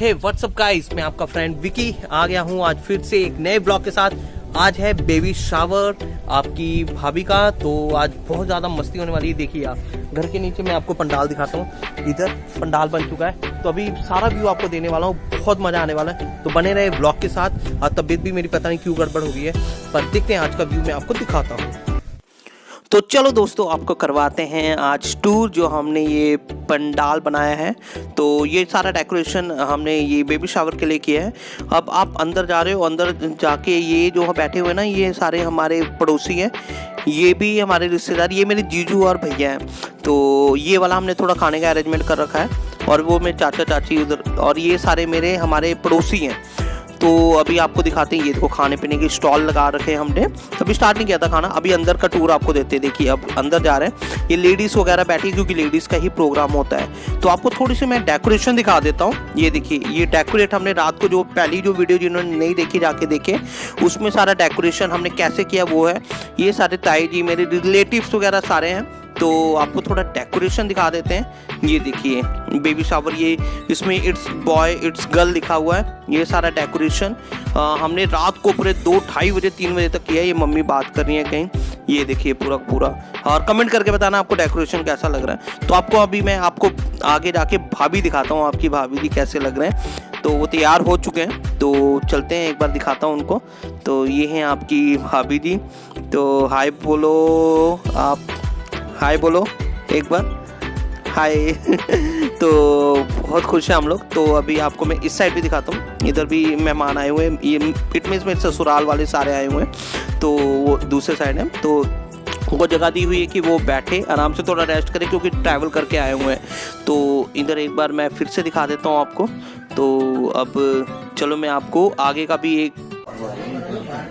हे WhatsApp guys, मैं आपका friend Vicky आ गया हूँ आज फिर से एक नए ब्लॉग के साथ। आज है बेबी शावर आपकी भाभी का, तो आज बहुत ज़्यादा मस्ती होने वाली है। देखिए आप घर के नीचे मैं आपको पंडाल दिखाता हूँ, इधर पंडाल बन चुका है, तो अभी सारा व्यू आपको देने वाला हूँ। बहुत मज़ा आने वाला है, तो बने रहे ब्लॉग के साथ। और तबीयत भी मेरी पता नहीं क्यों गड़बड़ हो गई है, पर देखते हैं आज का व्यू मैं आपको दिखाता हूँ। तो चलो दोस्तों, आपको करवाते हैं आज टूर जो हमने ये पंडाल बनाया है। तो ये सारा डेकोरेशन हमने ये बेबी शावर के लिए किया है। अब आप अंदर जा रहे हो, अंदर जाके ये जो बैठे हुए हैं ना, ये सारे हमारे पड़ोसी हैं, ये भी हमारे रिश्तेदार, ये मेरे जीजू और भैया हैं। तो ये वाला हमने थोड़ा खाने का अरेंजमेंट कर रखा है, और वो मेरे चाचा चाची उधर, और ये सारे मेरे हमारे पड़ोसी हैं। तो अभी आपको दिखाते हैं, ये देखो खाने पीने की स्टॉल लगा रखे हैं हमने। अभी स्टार्ट नहीं किया था खाना, अभी अंदर का टूर आपको देते हैं। देखिए अब अंदर जा रहे हैं, ये लेडीज़ वगैरह बैठी, क्योंकि लेडीज़ का ही प्रोग्राम होता है। तो आपको थोड़ी सी मैं डेकोरेशन दिखा देता हूँ। ये देखिए, ये डेकोरेट हमने रात को, जो पहली जो वीडियो जिन्होंने नहीं देखी जाके देखे, उसमें सारा डेकोरेशन हमने कैसे किया वो है। ये सारे ताई जी मेरे रिलेटिव्स वगैरह सारे हैं, तो आपको थोड़ा डेकोरेशन दिखा देते हैं। ये देखिए बेबी शावर, ये इसमें इट्स बॉय इट्स गर्ल लिखा हुआ है। ये सारा डेकोरेशन हमने रात को पूरे 2-2:30 बजे 3 बजे तक किया है। ये मम्मी बात कर रही है कहीं, ये देखिए पूरा पूरा। और कमेंट करके बताना आपको डेकोरेशन कैसा लग रहा है। तो आपको अभी मैं आपको आगे जाके भाभी दिखाता हूँ, आपकी भाभी जी कैसे लग रहे हैं। तो वो तैयार हो चुके हैं, तो चलते हैं, एक बार दिखाता हूँ उनको। तो ये हैं आपकी भाभी जी, तो हाय बोलो आप, हाय बोलो एक बार, हाय। तो बहुत खुश हैं हम लोग। तो अभी आपको मैं इस साइड भी दिखाता हूँ, इधर भी मेहमान आए हुए हैं। ये इट मीन्स मेरे ससुराल वाले सारे आए हुए हैं, तो वो दूसरे साइड है। तो उनको जगह दी हुई है कि वो बैठे आराम से, थोड़ा रेस्ट करें, क्योंकि ट्रैवल करके आए हुए हैं। तो इधर एक बार मैं फिर से दिखा देता हूँ आपको। तो अब चलो मैं आपको आगे का भी एक।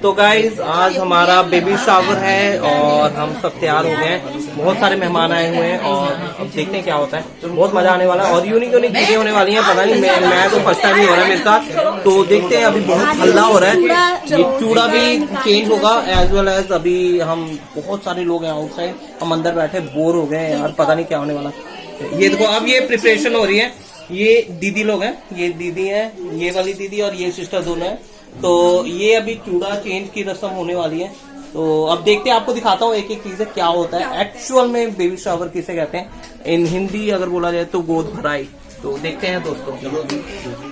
तो गाइज आज हमारा बेबी शावर है और हम सब तैयार हो गए हैं। बहुत सारे मेहमान आए हुए हैं और अब देखते हैं क्या होता है। बहुत मजा आने वाला है और यूनिक चीजें होने वाली हैं। पता नहीं, मैं तो फर्स्ट टाइम ही हो रहा है मेरे साथ, तो देखते हैं। अभी बहुत हल्ला हो रहा है, ये चूड़ा भी चेंज होगा एज वेल एज। अभी हम बहुत सारे लोग हैं आउटसाइड, हम अंदर बैठे बोर हो गए हैं यार, पता नहीं क्या होने वाला। ये देखो अब ये प्रिपरेशन हो रही है। ये दीदी लोग हैं, ये दीदी है, ये वाली दीदी और ये सिस्टर दोनों है। तो ये अभी चूड़ा चेंज की रस्म होने वाली है। तो अब देखते हैं, आपको दिखाता हूँ एक एक चीज क्या होता है एक्चुअल में। बेबी शावर किसे कहते हैं इन हिंदी अगर बोला जाए तो गोद भराई। तो देखते हैं दोस्तों।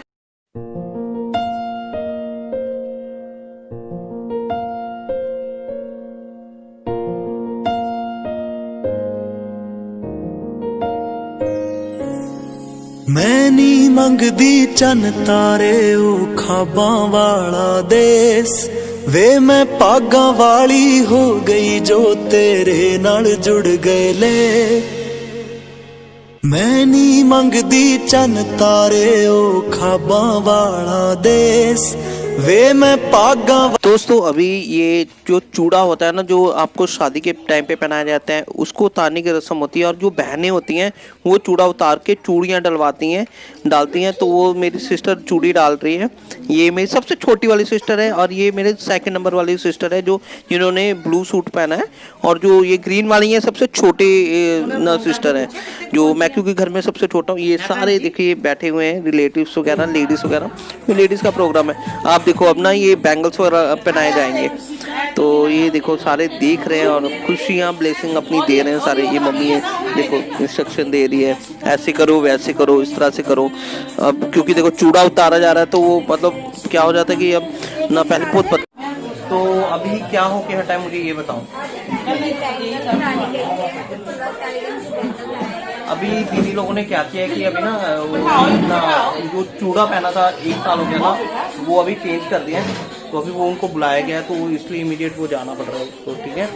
मैं नी मंगदी चन तारे ओ खाबां वाला देस, वे मैं पागा वाली हो गई जो तेरे नाल जुड़ गए ले। मैं नी मंगदी चन तारे ओ खाबां वाला देस, वे मैं पागा। दोस्तों अभी ये जो चूड़ा होता है ना, जो आपको शादी के टाइम पे पहनाया जाता है, उसको उतारने की रस्म होती है। और जो बहनें होती हैं वो चूड़ा उतार के चूड़ियाँ डालती हैं। तो वो मेरी सिस्टर चूड़ी डाल रही है। ये मेरी सबसे छोटी वाली सिस्टर है, और ये मेरे 2nd नंबर वाली सिस्टर है, जो जिन्होंने ब्लू सूट पहना है। और जो ये ग्रीन वाली है सबसे छोटे सिस्टर है, जो मैं क्योंकि घर में सबसे छोटा हूँ। ये सारे देखिए बैठे हुए हैं रिलेटिव्स वगैरह, लेडीज़ वगैरह। लेडीज़ का प्रोग्राम है। आप देखो अब ना ये बैंगल्स वगैरह पहनाए जाएंगे। तो ये देखो सारे देख रहे हैं और खुशियाँ ब्लेसिंग अपनी दे रहे हैं सारे। ये मम्मी है, देखो इंस्ट्रक्शन दे रही है, ऐसे करो वैसे करो इस तरह से करो। अब क्योंकि देखो चूड़ा उतारा जा रहा है, तो वो मतलब क्या हो जाता है कि अब ना पहले बहुत पता। तो अभी क्या हो क्या टाइम, मुझे ये बताओ। अभी दीदी लोगों ने क्या किया है कि अभी ना जो चूड़ा पहना था 1 साल हो गया ना, वो अभी चेंज कर दिया है। तो अभी वो उनको बुलाया गया है, तो इसलिए इमीडिएट वो जाना पड़ रहा है उसको, ठीक है।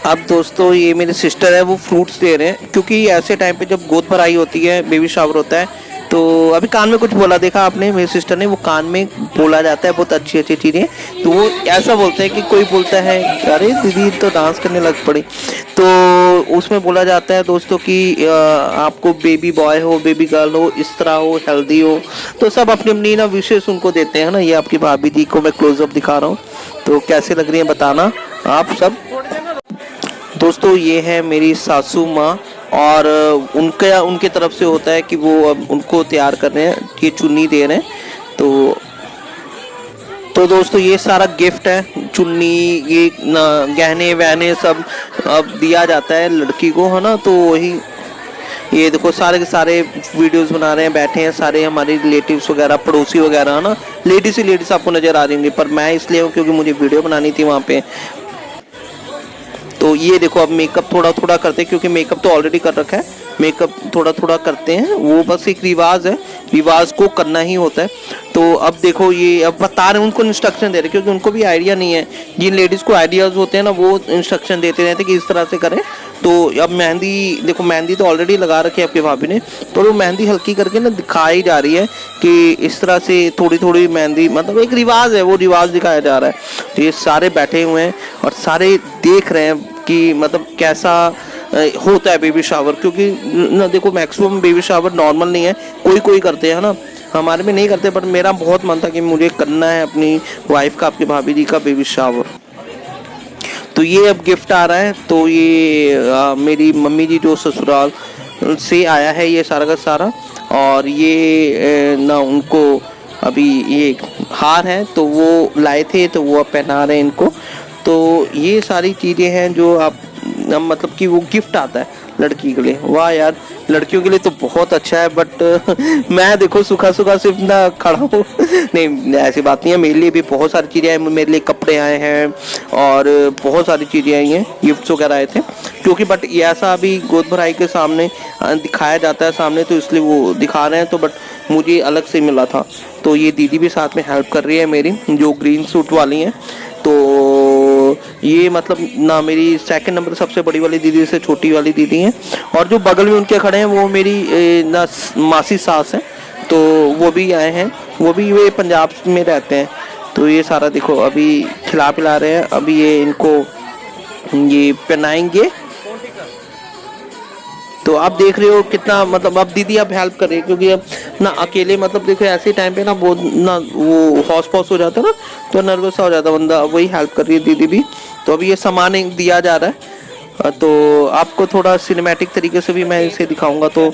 अब दोस्तों ये मेरी सिस्टर है, वो फ्रूट्स दे रहे हैं, क्योंकि ऐसे टाइम पे जब गोद भराई होती है, बेबी शावर होता है। तो अभी कान में कुछ बोला, देखा आपने मेरी सिस्टर ने, वो कान में बोला जाता है बहुत अच्छी अच्छी चीज़ें। तो वो ऐसा बोलते हैं कि कोई बोलता है अरे दीदी तो डांस करने लग पड़ी। तो उसमें बोला जाता है दोस्तों कि आपको बेबी बॉय हो, बेबी गर्ल हो, इस तरह हो, हेल्दी हो। तो सब अपनी अपनी ना विशेष उनको देते हैं ना। ये आपकी भाभी जी को मैं क्लोजअप दिखा रहा हूँ, तो कैसे लग रही है बताना आप सब। दोस्तों ये है मेरी सासू माँ, और उनके तरफ से होता है कि वो अब उनको तैयार कर रहे हैं ये चुन्नी दे रहे हैं। तो दोस्तों ये सारा गिफ्ट है, चुन्नी, ये गहने वहने सब अब दिया जाता है लड़की को, है ना। तो वही ये देखो सारे के सारे वीडियोस बना रहे हैं, बैठे हैं सारे हमारे रिलेटिव्स वगैरह, पड़ोसी वगैरह, है ना। लेडीज ही लेडीज आपको नज़र आ रही होंगी, पर मैं इसलिए हूँ क्योंकि मुझे वीडियो बनानी थी वहाँ पे। तो ये देखो अब मेकअप थोड़ा थोड़ा करते हैं, क्योंकि मेकअप तो ऑलरेडी कर रखा है, मेकअप थोड़ा थोड़ा करते हैं, वो बस एक रिवाज है, रिवाज को करना ही होता है। तो अब देखो ये अब बता रहे हैं, उनको इंस्ट्रक्शन दे रहे हैं, क्योंकि उनको भी आइडिया नहीं है। जिन लेडीज़ को आइडियाज़ होते हैं ना, वो इंस्ट्रक्शन देते रहते हैं कि इस तरह से करें। तो अब मेहंदी देखो, मेहंदी तो ऑलरेडी लगा रखी है आपके भाभी ने, तो वो मेहंदी हल्की करके ना दिखाई जा रही है कि इस तरह से थोड़ी थोड़ी मेहंदी, मतलब एक रिवाज है, वो रिवाज दिखाया जा रहा है। तो ये सारे बैठे हुए हैं और सारे देख रहे हैं कि मतलब कैसा होता है बेबी शावर, क्योंकि ना देखो मैक्सिमम बेबी शावर नॉर्मल नहीं है, कोई कोई करते हैं, है ना। हमारे में नहीं करते, पर मेरा बहुत मन था कि मुझे करना है अपनी वाइफ का, आपकी भाभी जी का बेबी शावर। तो ये अब गिफ्ट आ रहा है, तो ये मेरी मम्मी जी जो ससुराल से आया है ये सारा का सारा, और ये ना उनको अभी ये हार है तो वो लाए थे, तो वो अब पहना रहे हैं इनको। तो ये सारी चीज़ें हैं जो आप मतलब कि वो गिफ्ट आता है लड़की के लिए। वाह यार, लड़कियों के लिए तो बहुत अच्छा है, बट मैं देखो सूखा सूखा सिर्फ ना खड़ा हूँ। नहीं ऐसी बात नहीं है, मेरे लिए भी बहुत सारी चीज़ें हैं, मेरे लिए कपड़े आए हैं और बहुत सारी चीज़ें आई हैं, गिफ्ट्स वगैरह आए थे, क्योंकि बट ये ऐसा अभी गोद भराई के सामने दिखाया जाता है सामने, तो इसलिए वो दिखा रहे हैं। तो बट मुझे अलग से मिला था। तो ये दीदी भी साथ में हेल्प कर रही है मेरी, जो ग्रीन सूट वाली हैं। तो ये मतलब ना मेरी सेकंड नंबर सबसे बड़ी वाली दीदी से छोटी वाली दीदी हैं, और जो बगल में उनके खड़े हैं वो मेरी ना मासी सास हैं, तो वो भी आए हैं, वो भी वे पंजाब में रहते हैं। तो ये सारा देखो अभी खिला पिला रहे हैं, अभी ये इनको ये पहनाएंगे। तो आप देख रहे हो कितना मतलब अब दीदी अब हेल्प कर रही है, क्योंकि अब ना अकेले मतलब देखो ऐसे टाइम पे ना बहुत ना वो हौस पौस हो जाता है ना, तो नर्वस हो जाता है बंदा, वही हेल्प कर रही है दीदी भी। तो अभी ये सामान दिया जा रहा है, तो आपको थोड़ा सिनेमैटिक तरीके से भी मैं इसे दिखाऊंगा, तो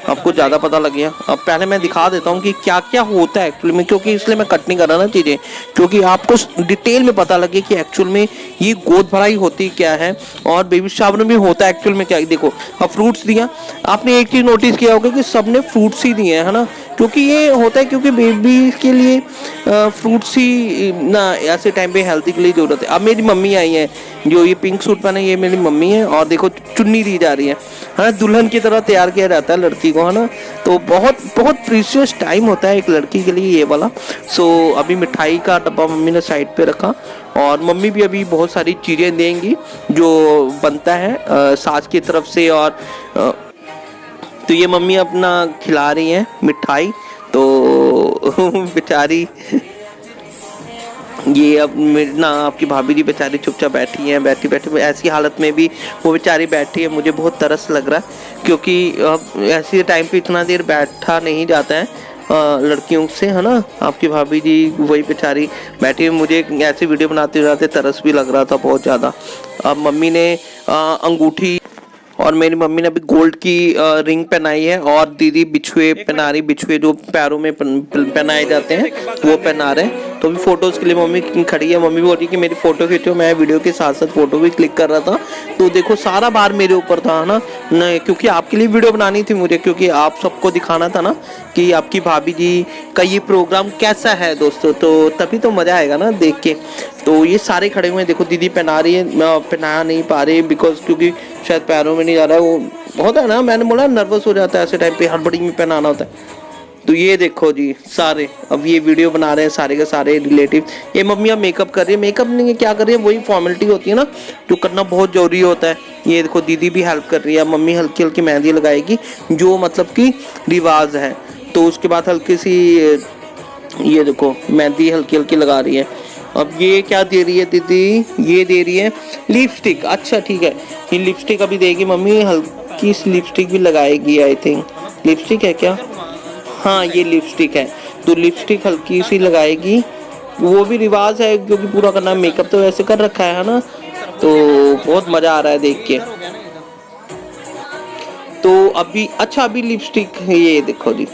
आपको ज़्यादा पता लग गया। अब पहले मैं दिखा देता हूँ कि क्या क्या होता है एक्चुअली में, क्योंकि इसलिए मैं कट नहीं कर रहा ना चीज़ें, क्योंकि आपको डिटेल में पता लगे कि एक्चुअल में ये गोद भराई होती क्या है और बेबी शावर में होता है एक्चुअल में क्या। देखो अब फ्रूट्स दिया, आपने एक चीज़ नोटिस किया होगा कि सबने फ्रूट्स ही दिए हैं, है ना, क्योंकि ये होता है क्योंकि बेबी के लिए फ्रूट्स ही ना ऐसे टाइम पे हेल्थी के लिए ज़रूरत है। अब मेरी मम्मी आई है, जो ये पिंक सूट पहने, ये मेरी मम्मी है, और देखो चुन्नी दी जा रही है ना, दुल्हन की तरह तैयार किया जाता है लड़की को, है ना। तो बहुत बहुत प्रीशियस टाइम होता है एक लड़की के लिए ये वाला। सो अभी मिठाई का डब्बा मम्मी ने साइड पे रखा, और मम्मी भी अभी बहुत सारी चीज़ें देंगी जो बनता है सास की तरफ से। और तो ये मम्मी अपना खिला रही हैं मिठाई, तो बेचारी ये अब ना आपकी भाभी जी बेचारी चुपचाप बैठी हैं, बैठी बैठी ऐसी हालत में भी वो बेचारी बैठी है। मुझे बहुत तरस लग रहा है, क्योंकि अब ऐसे टाइम पे इतना देर बैठा नहीं जाता है लड़कियों से, है ना। आपकी भाभी जी वही बेचारी बैठी है, मुझे ऐसे वीडियो बनाते बनाते तरस भी लग रहा था बहुत ज़्यादा। अब मम्मी ने अंगूठी, और मेरी मम्मी ने अभी गोल्ड की रिंग पहनाई है, और दीदी बिछुए पहना रही, बिछुए जो पैरों में पहनाए जाते हैं वो पहना रहे हैं। तो अभी फोटोज़ के लिए मम्मी खड़ी है, मम्मी बोल रही कि मेरी फ़ोटो खींचो, मैं वीडियो के साथ साथ फ़ोटो भी क्लिक कर रहा था। तो देखो सारा बार मेरे ऊपर था, है ना, क्योंकि आपके लिए वीडियो बनानी थी मुझे, क्योंकि आप सबको दिखाना था ना कि आपकी भाभी जी का ये प्रोग्राम कैसा है दोस्तों, तो तभी तो मज़ा आएगा ना देख के। तो ये सारे खड़े हुए हैं, देखो दीदी पहना रही है, मैं पहना नहीं पा रही बिकॉज क्योंकि शायद पैरों में नहीं जा रहा है, वो होता है ना, मैंने बोला नर्वस हो जाता है ऐसे टाइम पे, हड़बड़ी में पहनाना होता है। तो ये देखो जी सारे अब ये वीडियो बना रहे हैं सारे के सारे रिलेटिव। ये मम्मी अब मेकअप कर रही है, मेकअप नहीं है क्या कर रही है, वही फॉर्मेलिटी होती है ना जो करना बहुत ज़रूरी होता है। ये देखो दीदी भी हेल्प कर रही है, मम्मी हल्की हल्की मेहंदी लगाएगी जो मतलब कि रिवाज है। तो उसके बाद हल्की सी ये देखो मेहंदी हल्की हल्की लगा रही है। अब ये क्या दे रही है दीदी, ये दे रही है लिपस्टिक। अच्छा ठीक है, ये लिपस्टिक अभी देगी मम्मी, हल्की सी लिपस्टिक भी लगाएगी, आई थिंक लिपस्टिक है क्या, हाँ ये लिपस्टिक है। तो लिपस्टिक हल्की सी लगाएगी, वो भी रिवाज है क्योंकि पूरा करना, मेकअप तो वैसे कर रखा है ना। तो बहुत मज़ा आ रहा है देख के। तो अभी अच्छा अभी लिपस्टिक, ये देखो जी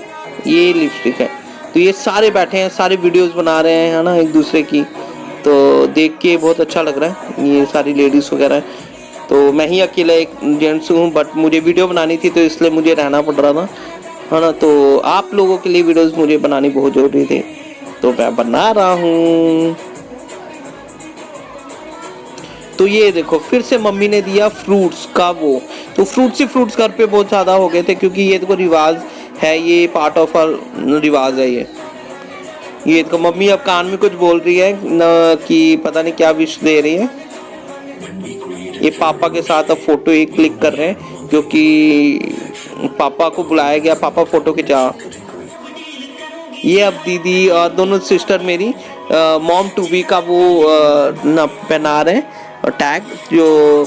ये लिपस्टिक है, तो ये सारे बैठे हैं, सारे वीडियोस बना रहे हैं, है ना, एक दूसरे की। तो देख के बहुत अच्छा लग रहा है, ये सारी लेडीज़ वगैरह। तो मैं ही अकेला एक जेंट्स हूँ, बट मुझे वीडियो बनानी थी तो इसलिए मुझे रहना पड़ रहा था, है ना। तो आप लोगों के लिए वीडियोस मुझे बनानी बहुत ज़रूरी थी, तो मैं बना रहा हूँ। तो ये देखो फिर से मम्मी ने दिया फ्रूट्स का वो, तो फ्रूट्स घर पे बहुत ज़्यादा हो गए थे, क्योंकि ये देखो रिवाज है, ये पार्ट ऑफ आर रिवाज है ये देखो मम्मी अब कान में कुछ बोल रही है न, कि पता नहीं क्या विश दे रही है। ये पापा के साथ अब फोटो एक क्लिक कर रहे हैं, क्योंकि पापा को बुलाया गया, पापा फोटो खिंचा। ये अब दीदी और दोनों सिस्टर मेरी मॉम टू बी का वो न पहना रहे हैं टैग, जो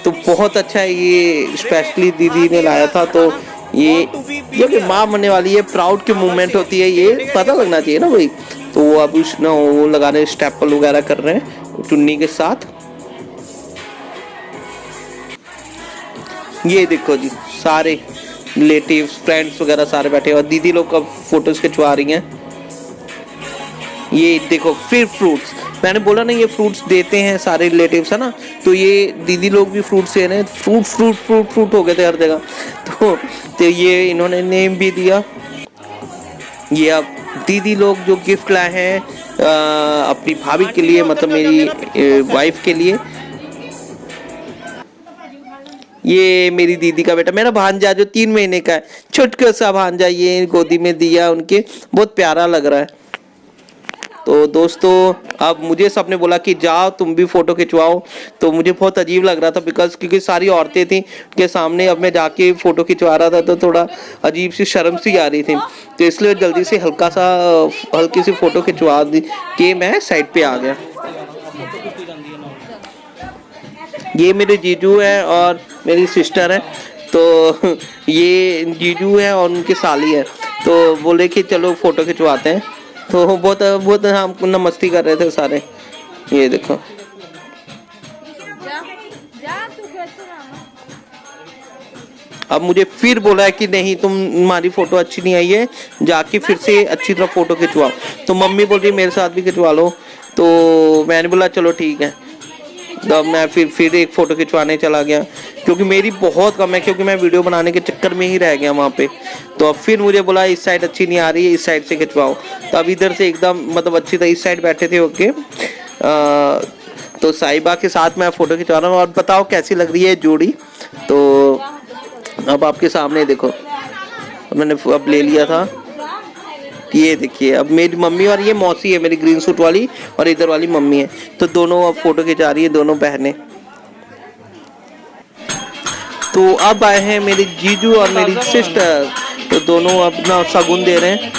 तो बहुत अच्छा है। ये स्पेशली दीदी ने लाया था, तो ये जो कि माँ बनने वाली है, प्राउड की मूवमेंट होती है, ये पता लगना चाहिए ना भाई। तो वो अब उस वो लगा रहे स्टेपल वगैरह कर रहे हैं चुन्नी के साथ। ये देखो जी सारे रिलेटिव्स फ्रेंड्स वगैरह सारे बैठे, और दीदी लोग अब फोटोज खिंचवा रही हैं। ये देखो फिर फ्रूट्स, मैंने बोला ना ये फ्रूट्स देते हैं सारे रिलेटिव्स, है ना। तो ये दीदी लोग भी फ्रूट्स दे रहे हैं, फ्रूट हो गए थे हर जगह। तो ये इन्होंने नेम भी दिया। ये अब दीदी लोग जो गिफ्ट लाए हैं अपनी भाभी के लिए, मतलब मेरी वाइफ के लिए। ये मेरी दीदी का बेटा, मेरा भांजा जो 3 महीने का है, छोटका सा भांजा, ये गोदी में दिया उनके, बहुत प्यारा लग रहा है। तो दोस्तों अब मुझे सबने बोला कि जाओ तुम भी फोटो खिंचवाओ, तो मुझे बहुत अजीब लग रहा था, बिकॉज क्योंकि सारी औरतें थी उनके सामने, अब मैं जाके फोटो खिंचवा रहा था तो थोड़ा अजीब सी शर्म सी आ रही थी, तो इसलिए जल्दी से हल्की सी फोटो खिंचवा दी के मैं साइड पे आ गया। ये मेरे जीजू है और मेरी सिस्टर है, तो ये जीजू है और उनकी साली है, तो बोले कि चलो फोटो खिंचवाते हैं। तो बहुत हम ना मस्ती कर रहे थे सारे। ये देखो अब मुझे फिर बोला है कि नहीं तुम्हारी फोटो अच्छी नहीं आई है, जाके फिर से अच्छी तरह फोटो खिंचवाओ। तो मम्मी बोल रही मेरे साथ भी खिंचवा लो, तो मैंने बोला चलो ठीक है। तब मैं फिर एक फ़ोटो खिंचवाने चला गया, क्योंकि मेरी बहुत कम है, क्योंकि मैं वीडियो बनाने के चक्कर में ही रह गया वहाँ पे। तो अब फिर मुझे बोला इस साइड अच्छी नहीं आ रही है, इस साइड से खिंचवाओ। तो अब इधर से एकदम मतलब अच्छी तरह इस साइड बैठे थे ओके। तो साहिबा के साथ मैं फ़ोटो खिंचवा रहा हूँ, और बताओ कैसी लग रही है जोड़ी। तो अब आपके सामने देखो, मैंने अब ले लिया था, ये देखिए अब मेरी मम्मी और ये मौसी है मेरी ग्रीन सूट वाली, और इधर वाली मम्मी है, तो दोनों अब फोटो खिंचा रही है, दोनों बहनें। तो अब आए हैं मेरे जीजू और मेरी सिस्टर, तो दोनों अपना शगुन दे रहे हैं।